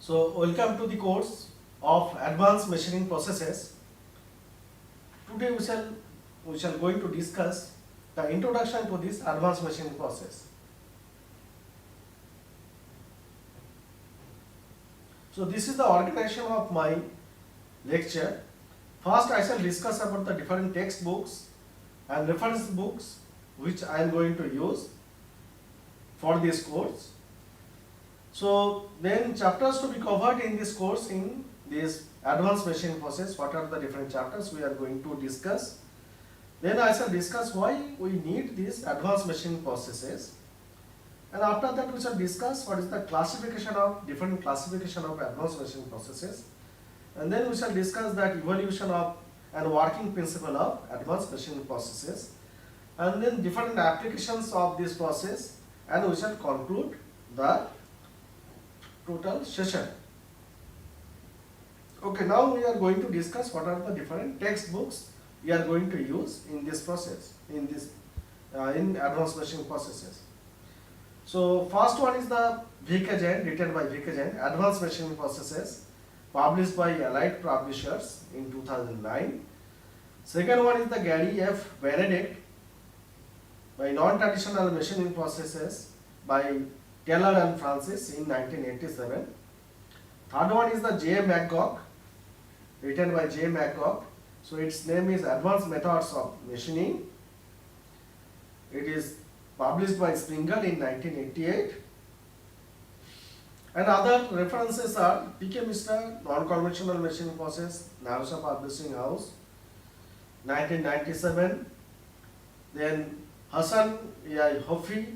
So welcome to the course of advanced machining processes. Today we shall going to discuss the introduction to this advanced machining process. So this is the organization of my lecture. First I shall discuss about the different textbooks and reference books which I am going to use for this course. So then chapters to be covered in this course in this advanced machining process, what are the different chapters we are going to discuss. Then I shall discuss why we need these advanced machining processes. And after that we shall discuss what is the different classification of advanced machining processes. And then we shall discuss that evolution of and working principle of advanced machining processes. And then different applications of this process, and we shall conclude the total session. Okay, now we are going to discuss what are the different textbooks we are going to use in this process, in advanced machining processes. So first one is the V.K. Jain, written by V.K. Jain, Advanced Machining Processes, published by Allied Publishers in 2009. Second one is the Gary F. Benedict, by Non-Traditional Machining Processes, by Taylor and Francis in 1987. Third one is the J. McGough, written by J. McGough. So its name is Advanced Methods of Machining. It is published by Springer in 1988. And other references are P.K. Mishra, Non-Conventional Machining Process, Narosa Publishing House, 1997. Then Hassan A. Hofi,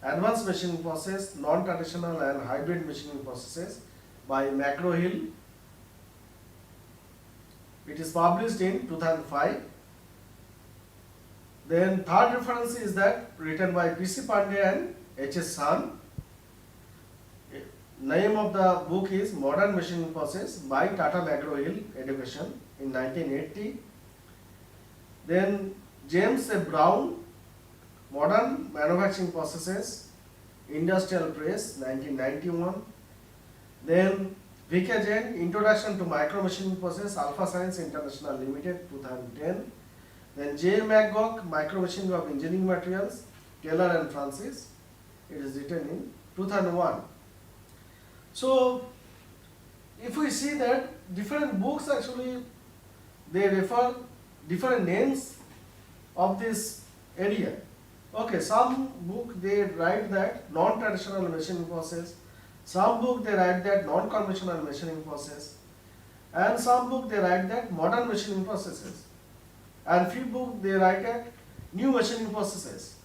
Advanced Machining Process, Non-Traditional and Hybrid Machining Processes, by McGraw-Hill. It is published in 2005. Then third reference is that written by P.C. Pandey and H.S. Sun. Name of the book is Modern Machining Process by Tata McGraw-Hill Education in 1980. Then James A. Brown, Modern Manufacturing Processes, Industrial Press, 1991. Then V.K. Jain, Introduction to Micro Machining Process, Alpha Science International Limited, 2010. Then J. McGough, Micro Machining of Engineering Materials, Taylor and Francis. It is written in 2001. So, if we see that different books actually, they refer different names of this area. Okay, some book they write that non-traditional machining process, some book they write that non-conventional machining process, and some book they write that modern machining processes, and few book they write that new machining processes.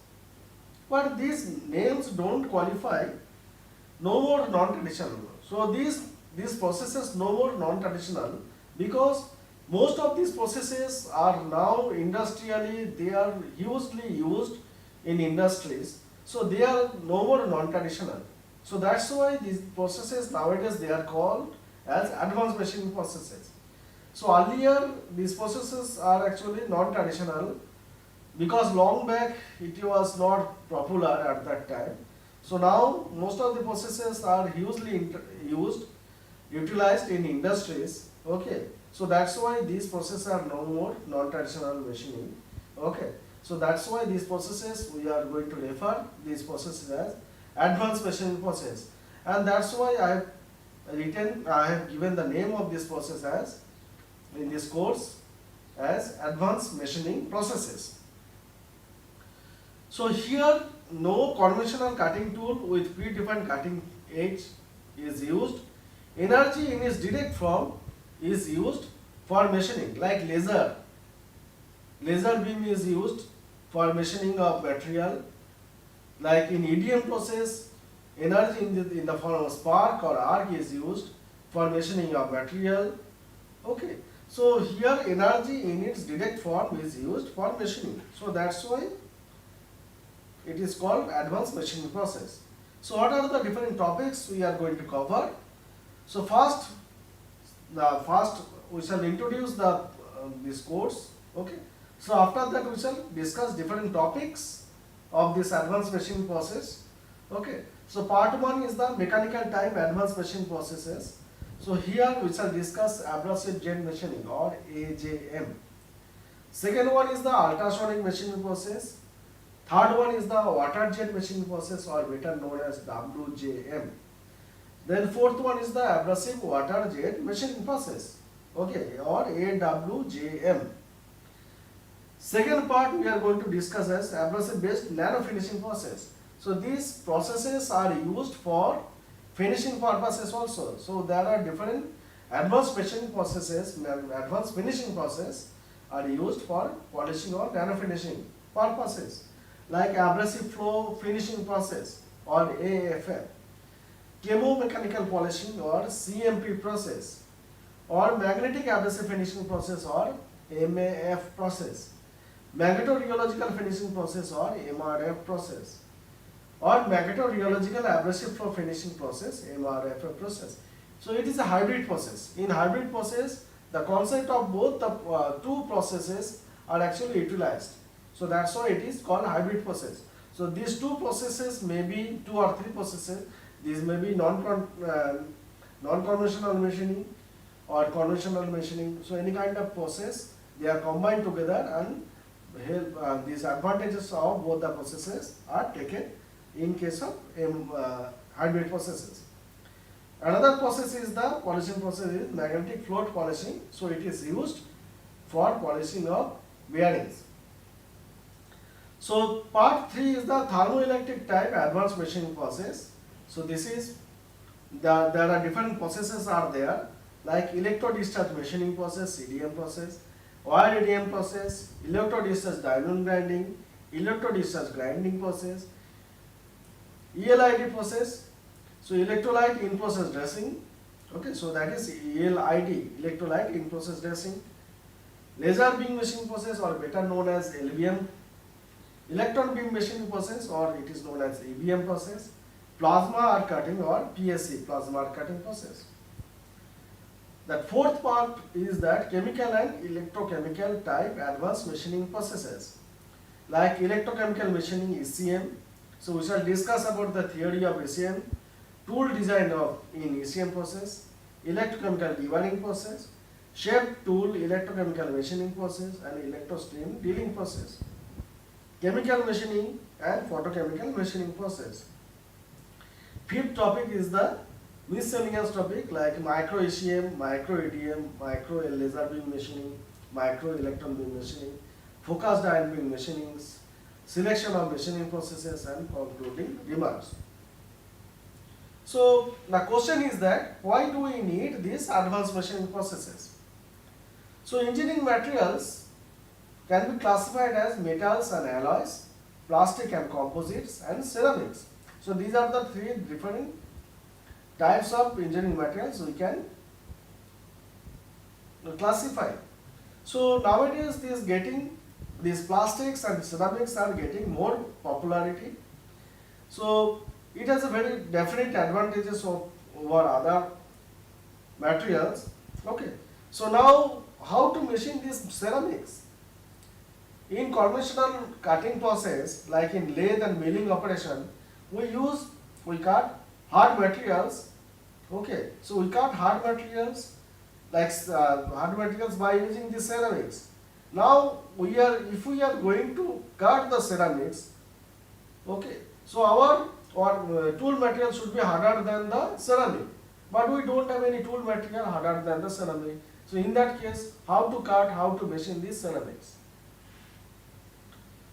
But these names don't qualify no more non-traditional. So these processes no more non-traditional, because most of these processes are now industrially, they are hugely used in industries, so they are no more non-traditional. So that's why these processes nowadays they are called as advanced machining processes. So earlier these processes are actually non-traditional, because long back it was not popular at that time. So now most of the processes are hugely utilized in industries. Okay, so that's why these processes are no more non-traditional machining. Okay, so that's why these processes we are going to refer these processes as advanced machining process, and that's why I have given the name of this process as in this course as advanced machining processes. So here no conventional cutting tool with predefined cutting edge is used. Energy in its direct form is used for machining, like laser. Laser beam is used for machining of material. Like in EDM process, energy in the form of spark or arc is used for machining of material. Okay, so here energy in its direct form is used for machining. So that's why it is called advanced machining process. So what are the different topics we are going to cover? So first we shall introduce this course. Okay. So after that we shall discuss different topics of this advanced machining process. Okay. So part 1 is the mechanical type advanced machine processes. So here we shall discuss abrasive jet machining or AJM. Second one is the ultrasonic machining process. Third one is the water jet machining process or better known as WJM. Then fourth one is the abrasive water jet machining process, okay, or AWJM. Second part we are going to discuss as abrasive based nano finishing process. So these processes are used for finishing purposes also. So there are different advanced machining processes, advanced finishing process are used for polishing or nano finishing purposes, like abrasive flow finishing process or AFF, chemomechanical polishing or CMP process, or magnetic abrasive finishing process or MAF process, magnetorheological finishing process or MRF process, or magnetorheological abrasive flow finishing process MRF process. So it is a hybrid process. In hybrid process, the concept of both the two processes are actually utilized. So that's why it is called hybrid process. So these two processes may be 2 or 3 processes. These may be non-conventional machining or conventional machining. So any kind of process, they are combined together and help, these advantages of both the processes are taken in case of hybrid processes. Another process is the polishing process is magnetic float polishing. So it is used for polishing of bearings. So part 3 is the thermoelectric type advanced machining process. So this is there are different processes are there, like electro discharge machining process, EDM process, oil EDM process, electro discharge diamond grinding, electro discharge grinding process, ELID process. So electrolyte in process dressing, okay, so that is ELID, electrolyte in process dressing, laser beam machining process or better known as LBM, electron beam machining process or it is known as EBM process, plasma arc cutting or PSC, plasma arc cutting process. The fourth part is that chemical and electrochemical type advanced machining processes, like electrochemical machining ECM. So we shall discuss about the theory of ECM, tool design of in ECM process, electrochemical deburring process, shape tool electrochemical machining process and electrostream dealing process, chemical machining and photochemical machining process. Fifth topic is the miscellaneous topic like micro ECM, micro EDM, micro laser beam machining, micro electron beam machining, focused ion beam machinings, selection of machining processes and concluding remarks. So the question is that why do we need these advanced machining processes? So engineering materials can be classified as metals and alloys, plastic and composites and ceramics. So these are the 3 different types of engineering materials we can classify. So nowadays these plastics and ceramics are getting more popularity. So it has a very definite advantages over other materials. Okay. So now how to machine these ceramics? In conventional cutting process, like in lathe and milling operation, we cut hard materials. Okay, so we cut hard materials like hard materials by using the ceramics. Now if we are going to cut the ceramics, okay, so our tool material should be harder than the ceramic, but we don't have any tool material harder than the ceramic. So in that case, how to cut, how to machine these ceramics?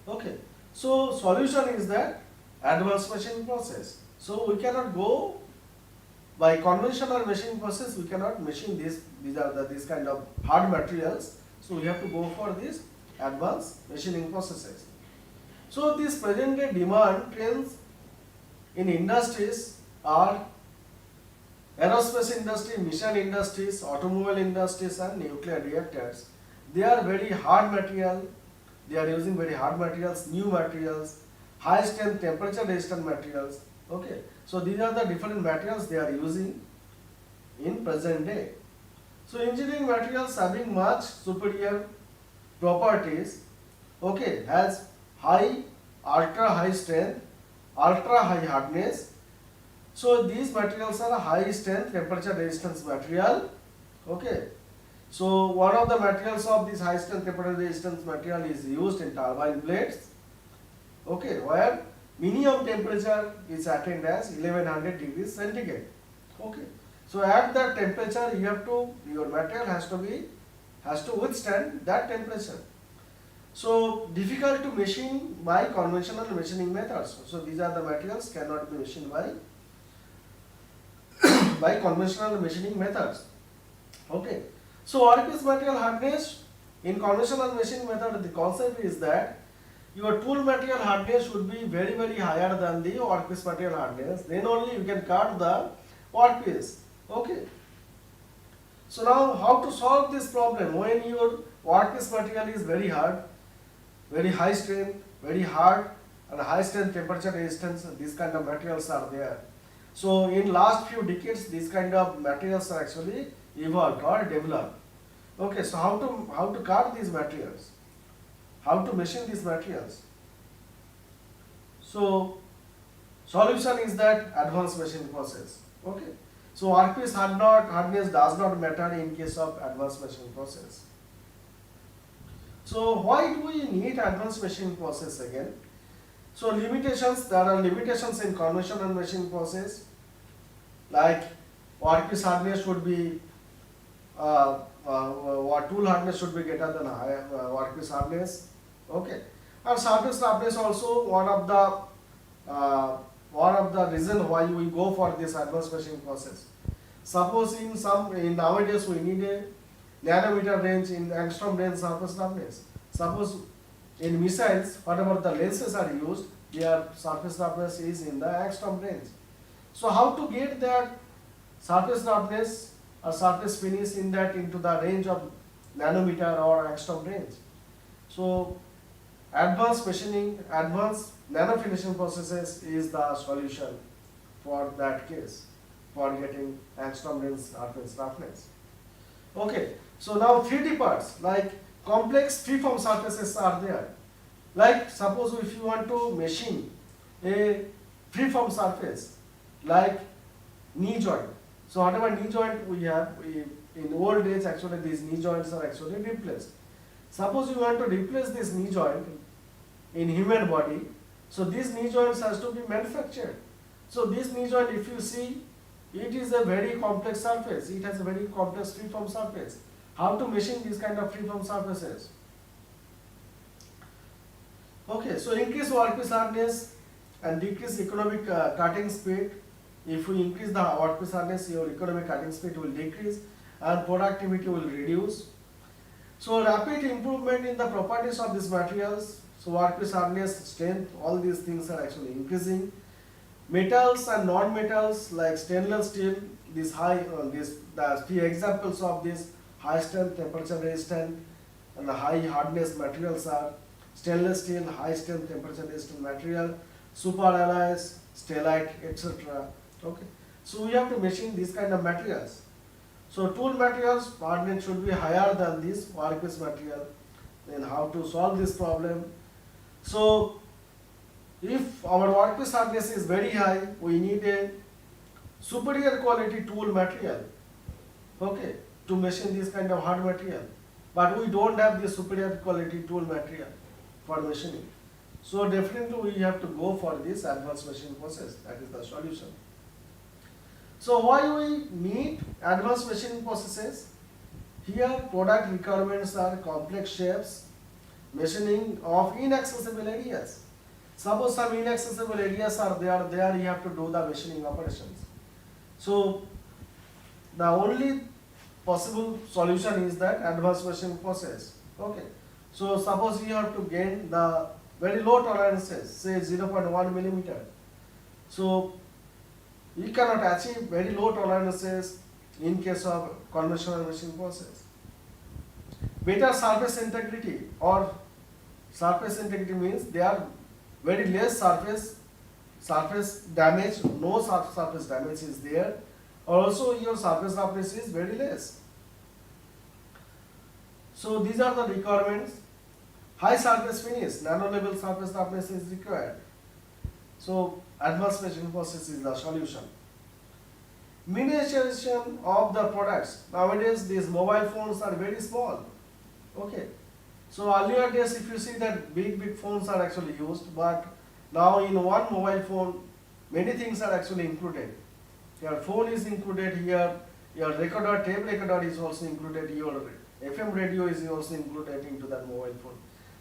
Okay, so solution is that advanced machining process. So we cannot go by conventional machining process. We cannot machine these kind of hard materials. So we have to go for these advanced machining processes. So this present day demand trends in industries are aerospace industry, mission industries, automobile industries and nuclear reactors. They are very hard material. They are using very hard materials, new materials, high strength temperature resistant materials. Okay, so these are the different materials they are using in present day. So engineering materials having much superior properties, okay, has ultra high strength, ultra high hardness, So these materials are high strength temperature resistance material. Okay. So one of the materials of this high strength temperature resistance material is used in turbine blades. Okay, where minimum temperature is attained as 1100 degrees centigrade. Okay. So at that temperature your material has to withstand that temperature. So difficult to machine by conventional machining methods. So these are the materials cannot be machined by conventional machining methods. Okay. So workpiece material hardness in conventional machining method, the concept is that your tool material hardness should be very higher than the workpiece material hardness. Then only you can cut the workpiece. Okay. So now how to solve this problem when your workpiece material is very hard, very high strength, very hard, and high strength temperature resistance? These kind of materials are there. So in last few decades, these kind of materials are actually evolved or developed. Okay, so how to cut these materials? How to machine these materials? So solution is that advanced machining process. Okay. So workpiece hardness does not matter in case of advanced machining process. So why do we need advanced machining process again? So limitations, there are limitations in conventional machining process, like workpiece hardness should be tool hardness should be greater than workpiece hardness. Okay, and surface roughness also one of the reason why we go for this advanced machining process. Suppose in nowadays we need a nanometer range in angstrom range surface roughness. Suppose in missiles, whatever the lenses are used, their surface roughness is in the angstrom range. So how to get that surface roughness or surface finish into the range of nanometer or angstrom range? So advanced nano finishing processes is the solution for that case, for getting angstrom range surface roughness. Okay, so now 3D parts like complex freeform surfaces are there. Like suppose if you want to machine a freeform surface like knee joint. So whatever knee joint we have, in old days actually these knee joints are actually replaced. Suppose you want to replace this knee joint in human body, so these knee joints has to be manufactured. So this knee joint, if you see, it is a very complex surface. It has a very complex freeform surface. How to machine these kind of freeform surfaces? Okay, so increase workpiece hardness and decrease economic cutting speed. If we increase the workpiece hardness, your economic cutting speed will decrease and productivity will reduce. So rapid improvement in the properties of these materials. So workpiece hardness, strength, all these things are actually increasing. Metals and non-metals like stainless steel, the few examples of this high strength, temperature resistant, and the high hardness materials are stainless steel, high strength, temperature resistant material, super alloys, stellite, etc. Okay, so we have to machine these kind of materials. So tool materials hardness should be higher than this workpiece material. Then how to solve this problem? So if our workpiece hardness is very high, we need a superior quality tool material, okay, to machine this kind of hard material. But we don't have the superior quality tool material for machining. So definitely we have to go for this advanced machining process. That is the solution. So why we need advanced machining processes? Here product requirements are complex shapes, machining of inaccessible areas. Suppose some inaccessible areas are there you have to do the machining operations. So the only possible solution is that advanced machining process. Okay. So suppose you have to gain the very low tolerances, say 0.1 millimeter. So you cannot achieve very low tolerances in case of conventional machining process. Better surface integrity, or surface integrity means they are very less surface damage, no surface damage is there. Also your surface roughness is very less. So these are the requirements. High surface finish, nano level surface roughness is required. So advanced machining process is the solution. Miniaturization of the products. Nowadays these mobile phones are very small. Okay. So earlier days if you see that big phones are actually used, but now in one mobile phone many things are actually included. Your phone is included here, your recorder, tape recorder is also included, your FM radio is also included into that mobile phone.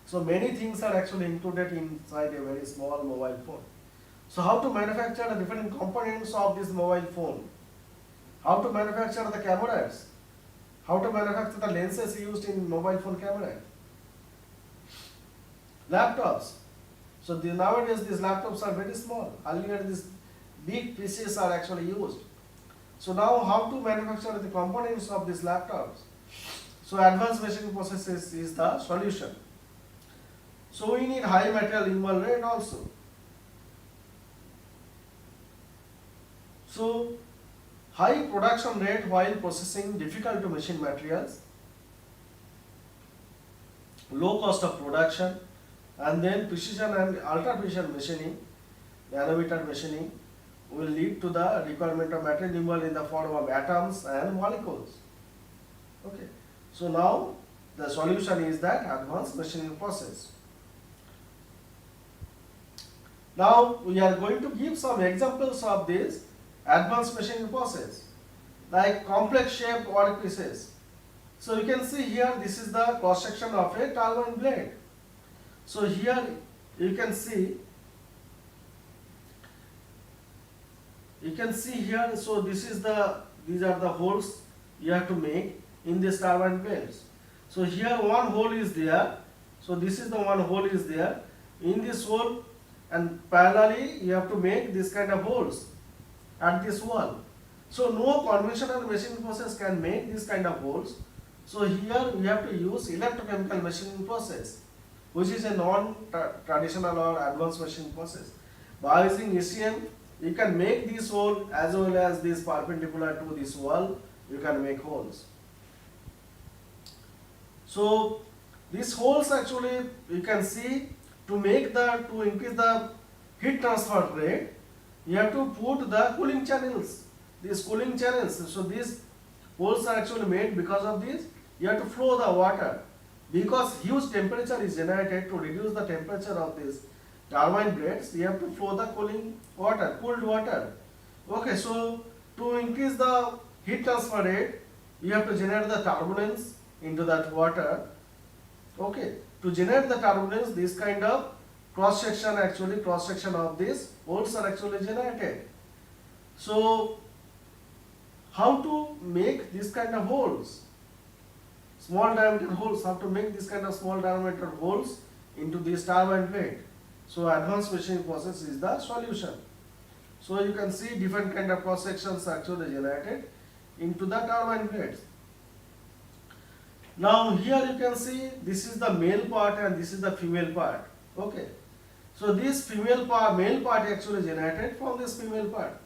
So many things are actually included inside a very small mobile phone. So how to manufacture the different components of this mobile phone? How to manufacture the cameras? How to manufacture the lenses used in mobile phone camera? Laptops. So nowadays these laptops are very small. Earlier these big PCs are actually used. So now how to manufacture the components of these laptops? So advanced machining processes is the solution. So we need high material involved rate also. So high production rate while processing difficult to machine materials, low cost of production, and then precision and ultra precision machining, nanometer machining will lead to the requirement of material involved in the form of atoms and molecules. Okay. So now the solution is that advanced machining process. Now we are going to give some examples of this advanced machining process, like complex shaped workpieces. So you can see here this is the cross section of a turbine blade. So here you can see here, so these are the holes you have to make in this turbine blades. So here one hole is there, so this is the one hole is there. In this hole and parallelly you have to make this kind of holes at this wall. So no conventional machining process can make this kind of holes. So here we have to use electrochemical machining process, which is a non-traditional or advanced machining process. By using ECM, you can make this hole as well as this perpendicular to this wall, you can make holes. So these holes actually you can see to increase the heat transfer rate, you have to put the cooling channels. These cooling channels, so these holes are actually made because of this. You have to flow the water because huge temperature is generated. To reduce the temperature of these turbine blades, you have to flow the cooled water. Okay, so to increase the heat transfer rate, you have to generate the turbulence into that water. Okay, to generate the turbulence, this kind of cross section of these holes are actually generated. So how to make this kind of holes? Small diameter holes, how to make this kind of small diameter holes into this turbine blade. So advanced machining process is the solution. So you can see different kind of cross sections actually generated into the turbine blades. Now here you can see this is the male part and this is the female part. Okay. So this male part actually generated from this female part.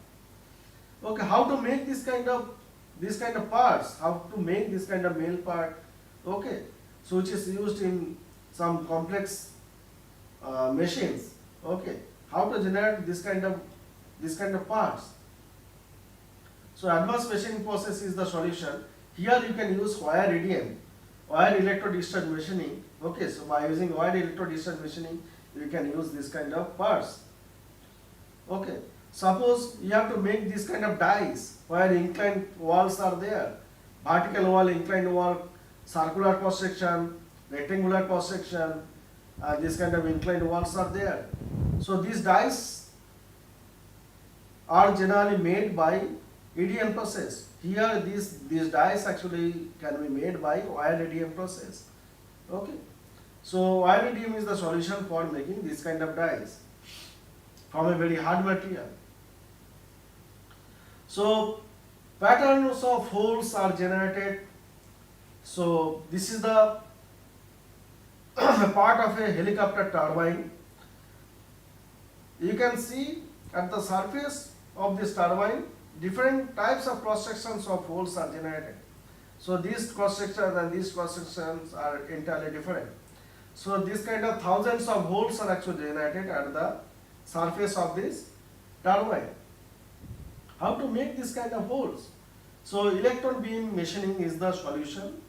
Okay, how to make this kind of parts? How to make this kind of male part? Okay, so which is used in some complex machines. Okay, how to generate this kind of parts? So advanced machining process is the solution. Here you can use wire EDM, wire electro-discharge machining. Okay, so by using wire electro-discharge machining, you can use this kind of parts. Okay, suppose you have to make this kind of dies where inclined walls are there, vertical wall, inclined wall, circular cross section, rectangular cross section, this kind of inclined walls are there. So these dies are generally made by EDM process. Here these dies actually can be made by wire EDM process. Okay. So wire EDM is the solution for making this kind of dies from a very hard material. So patterns of holes are generated. So this is the part of a helicopter turbine. You can see at the surface of this turbine different types of cross sections of holes are generated. So these cross sections and these cross sections are entirely different. So this kind of thousands of holes are actually generated at the surface of this turbine. How to make this kind of holes? So electron beam machining is the solution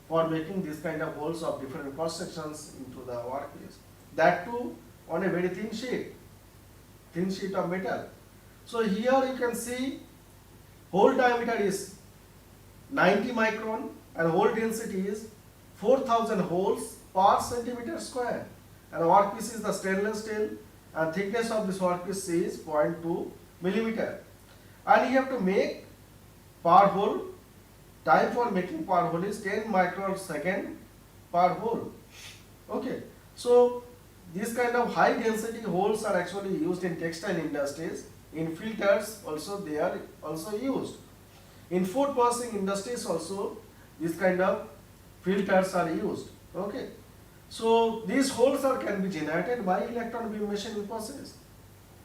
for making this kind of holes of different cross sections into the workpiece. That too on a very thin sheet of metal. So here you can see hole diameter is 90 micron and hole density is 4000 holes per centimeter square. And workpiece is the stainless steel and thickness of this workpiece is 0.2 millimeter. And you have to make per hole, time for making per hole is 10 microsecond per hole. Okay, so this kind of high density holes are actually used in textile industries. In filters also they are also used. In food processing industries also this kind of filters are used. Okay, so these holes can be generated by electron beam machining process.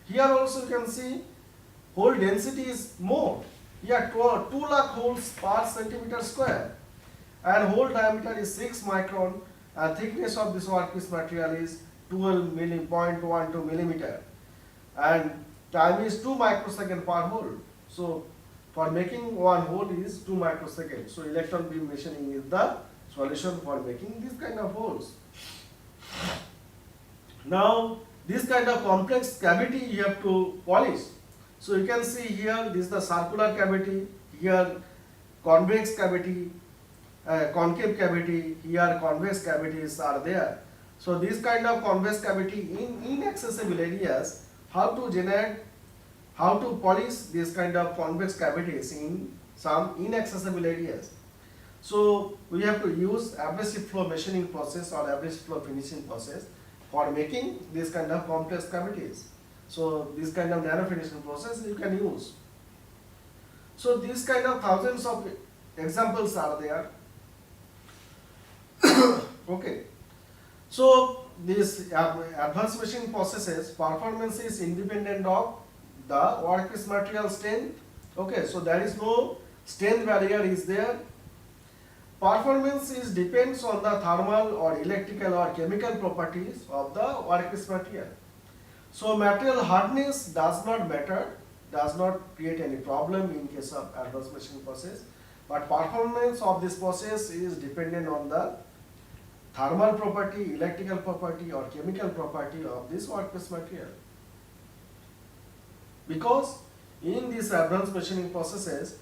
Here also you can see hole density is more. Here 2 lakh holes per centimeter square and hole diameter is 6 micron and thickness of this workpiece material is 0.12 millimeter and time is 2 microsecond per hole. So for making one hole is 2 microseconds. So electron beam machining is the solution for making this kind of holes. Now this kind of complex cavity you have to polish. So you can see here this is the circular cavity, here convex cavity, concave cavity, here convex cavities are there. So this kind of convex cavity in inaccessible areas, how to generate, how to polish this kind of convex cavities in some inaccessible areas. So we have to use abrasive flow machining process or abrasive flow finishing process for making this kind of complex cavities. So this kind of nano finishing process you can use. So these kind of thousands of examples are there. Okay. So this advanced machining processes performance is independent of the workpiece material strength. Okay, so there is no strength barrier is there. Performance is depends on the thermal or electrical or chemical properties of the workpiece material. So material hardness does not matter, does not create any problem in case of advanced machining process, but performance of this process is dependent on the thermal property, electrical property or chemical property of this workpiece material. Because in these advanced machining processes,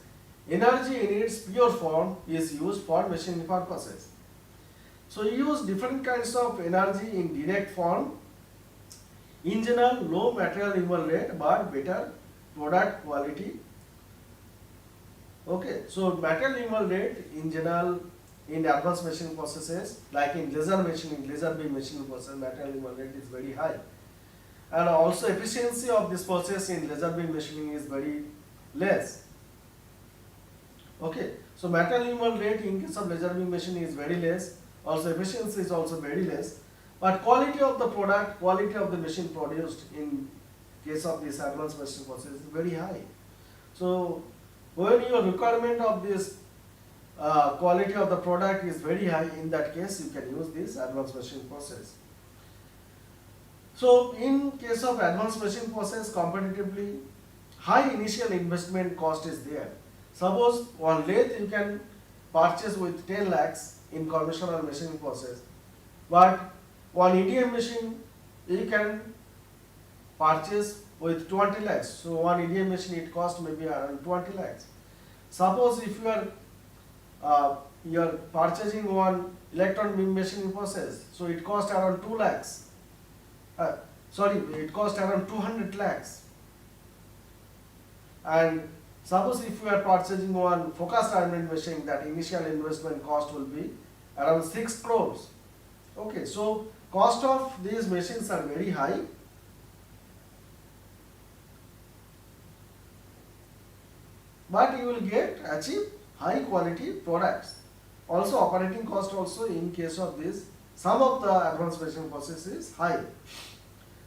energy in its pure form is used for machining purposes. So you use different kinds of energy in direct form. In general, low material removal rate but better product quality. Okay, so material removal rate in general in advanced machining processes like in laser machining, laser beam machining process, material removal rate is very high. And also efficiency of this process in laser beam machining is very less. Okay, so material removal rate in case of laser beam machining is very less, also efficiency is also very less, but quality of the product, quality of the machine produced in case of this advanced machining process is very high. So when your requirement of this quality of the product is very high, in that case you can use this advanced machining process. So in case of advanced machining process, competitively high initial investment cost is there. Suppose one lathe you can purchase with 10 lakhs in conventional machining process, but one EDM machine you can purchase with 20 lakhs. So one EDM machine it cost maybe around 20 lakhs. Suppose if you are purchasing one electron beam machining process, so it cost around 2 lakhs. It cost around 200 lakhs. And suppose if you are purchasing one focused diamond machine, that initial investment cost will be around 6 crores. Okay, so cost of these machines are very high. But you will achieve high quality products. Also operating cost also in case of this, some of the advanced machining process is high.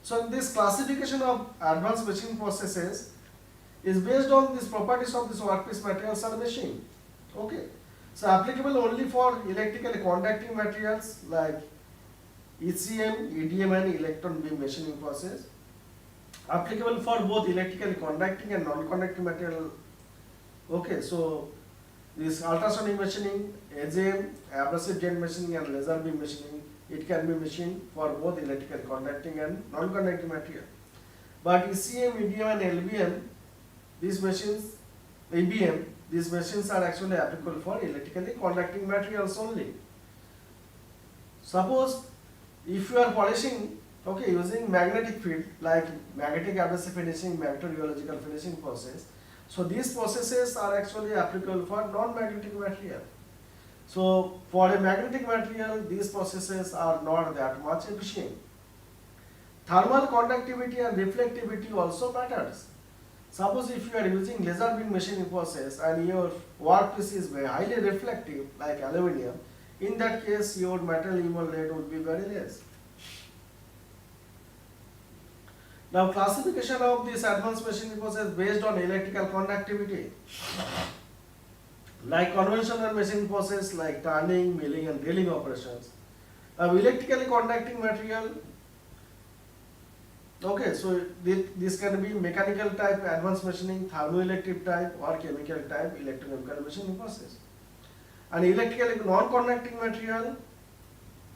So this classification of advanced machining processes is based on these properties of this workpiece materials or machine. Okay, so applicable only for electrically conducting materials like ECM, EDM and electron beam machining process, applicable for both electrically conducting and non-conducting material. Okay, so this ultrasonic machining, AGM, abrasive jet machining and laser beam machining, it can be machined for both electrically conducting and non-conducting material. But ECM, EDM and LBM, these machines, ABM, these machines are actually applicable for electrically conducting materials only. Suppose if you are polishing, okay, using magnetic field like magnetic abrasive finishing, magnetorheological finishing process, so these processes are actually applicable for non-magnetic material. So for a magnetic material, these processes are not that much efficient. Thermal conductivity and reflectivity also matters. Suppose if you are using laser beam machining process and your workpiece is very highly reflective like aluminium, in that case your metal EMAL rate would be very less. Now classification of this advanced machining process based on electrical conductivity. Like conventional machining process like turning, milling and drilling operations. Now electrically conducting material, okay, so this can be mechanical type advanced machining, thermoelectric type or chemical type electrochemical machining process. And electrically non-conducting material,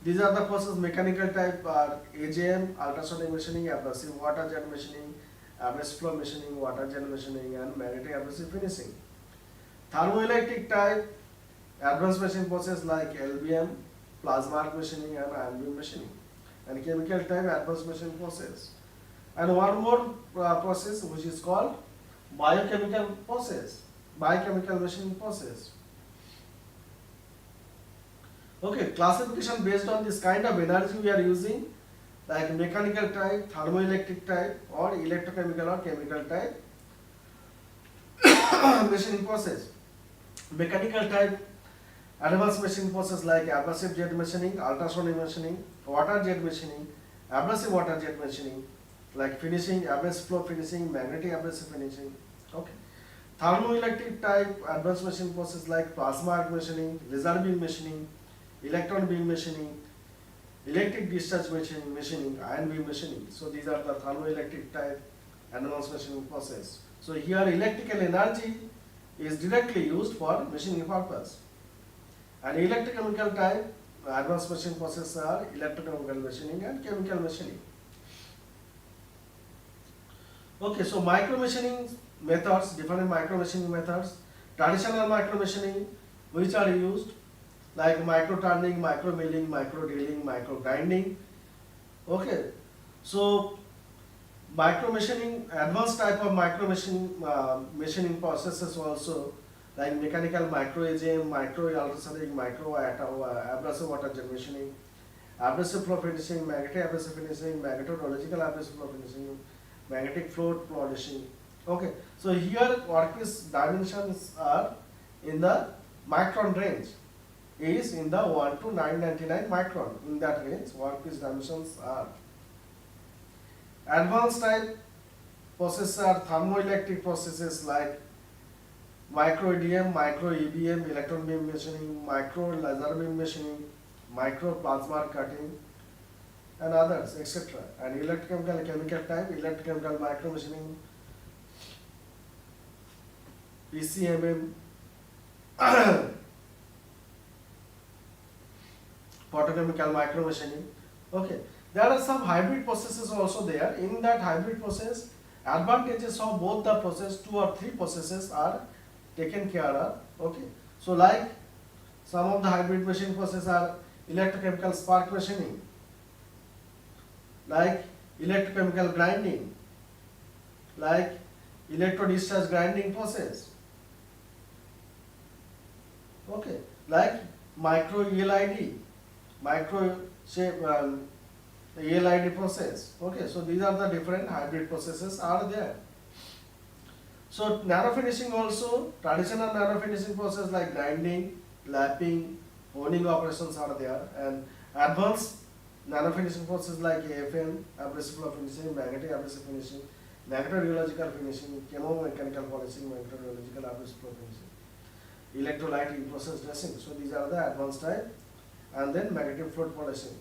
these are the process mechanical type are AGM, ultrasonic machining, abrasive water jet machining, abrasive flow machining, water jet machining and magnetic abrasive finishing. Thermoelectric type advanced machining process like LBM, plasma arc machining and ion beam machining. And chemical type advanced machining process. And one more process which is called biochemical process, biochemical machining process. Okay, classification based on this kind of energy we are using, like mechanical type, thermoelectric type or electrochemical or chemical type machining process. Mechanical type advanced machining process like abrasive jet machining, ultrasonic machining, water jet machining, abrasive water jet machining, like finishing, abrasive flow finishing, magnetic abrasive finishing. Okay. Thermoelectric type advanced machining process like plasma arc machining, laser beam machining, electron beam machining, electric discharge machining, ion beam machining. So these are the thermoelectric type advanced machining process. So here electrical energy is directly used for machining purpose. And electrochemical type advanced machining processes are electrochemical machining and chemical machining. Okay, so micro machining methods, different micro machining methods. Traditional micro machining which are used like micro turning, micro milling, micro drilling, micro grinding. Okay, so micro machining, advanced type of micro machining processes also like mechanical micro AGM, micro ultrasonic, micro abrasive water jet machining, abrasive flow finishing, magnetic abrasive finishing, magnetorheological abrasive flow finishing, magnetic float polishing. Okay, so here workpiece dimensions are in the micron range, is in the 1 to 999 micron. In that range, workpiece dimensions are. Advanced type processes are thermoelectric processes like micro EDM, micro EBM, electron beam machining, micro laser beam machining, micro plasma cutting, and others, etc. And electrochemical chemical type, electrochemical micro machining, ECMM, photochemical micro machining. Okay, there are some hybrid processes also there. In that hybrid process, advantages of both the process, 2 or 3 processes are taken care of. Okay, so like some of the hybrid machine processes are electrochemical spark machining, like electrochemical grinding, like electro discharge grinding process. Okay, like micro ELID, micro shape ELID process. Okay, so these are the different hybrid processes are there. So nano finishing also, traditional nano finishing process like grinding, lapping, honing operations are there, and advanced nano finishing process like AFM, abrasive flow finishing, magnetic abrasive finishing, magnetorheological finishing, chemomechanical polishing, magnetorheological abrasive flow finishing, electrolyte in process dressing. So these are the advanced type, and then magnetic float polishing.